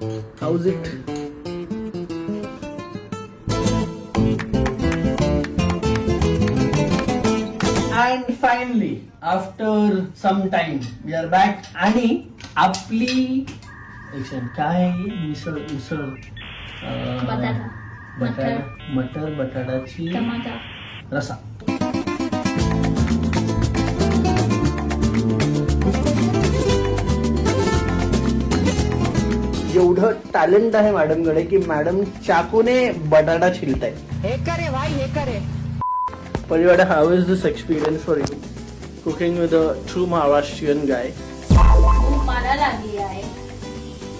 How's it? And finally, after some time, we are back. आणि आपली काय मिसळ मटर बटाटाची रसा. एवढं टॅलेंट आहे मॅडमकडे की मॅडम चाकूने बटाटा छिलताय. हे करे भाई हे करे. परिवाडा, how is this experience for you cooking with a true Maharashtrian गाय? मला लागली आहे.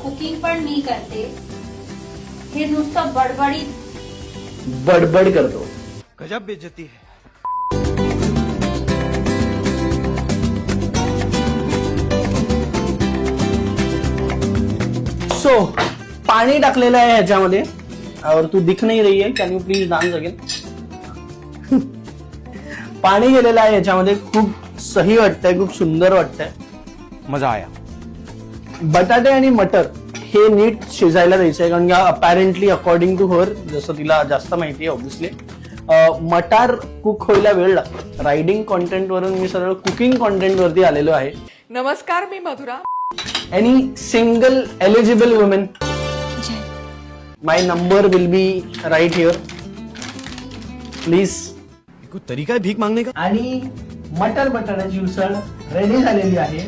कुकिंग पण मी करते. हे नुसतं बडबड करतो. गजब बेइज्जती है. सो पाणी टाकलेलं आहे ह्याच्यामध्ये. और तू दिख नहीं रही है, can you please dance again? पाणी गेलेलं आहे ह्याच्यामध्ये. खूप सही वाटतंय, खूप सुंदर वाटतंय. मजा आया. बटाटे आणि मटर हे नीट शिजायला द्यायचंय, कारण का अपॅरेंटली अकॉर्डिंग टू हर, जसं तिला जास्त माहिती आहे ऑब्व्हियसली, मटार कुक व्हायला वेळ लागतो. रायडिंग कॉन्टेंट वरून मी सरळ कुकिंग कॉन्टेंट वरती आलेलो आहे. नमस्कार, मी Madhura. Any single eligible women, my number will be right here, please. कोई तरीका है भीख मांगने का? आणि मटर बटाट्याची उसळ रेडी झालेली आहे.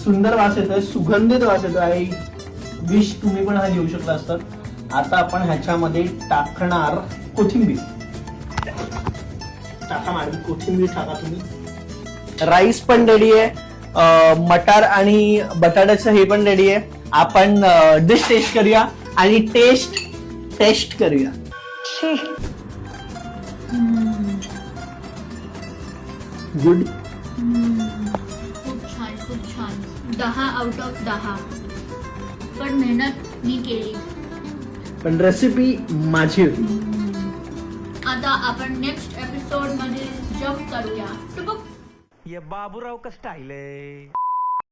सुंदर वास येतोय, सुगंधित वास येतो आहे. विश तुम्ही पण हा घेऊ शकला असतात. आता आपण ह्याच्यामध्ये टाकणार कोथिंबीर. टाका मॅडम, कोथिंबीर टाका तुम्ही. राईस पण रेडी आहे, मटार आणि बटाट्याचं हे पण रेडी आहे. आपण डिश टेस्ट करूया आणि टेस्ट करूया. गुड. खूप छान 10 आउट ऑफ 10. पण मेहनत मी केली. पण रेसिपी माझी होती. आता आपण नेक्स्ट एपिसोड मध्ये जम्प करूया. ये बाबूराव का स्टाइल है.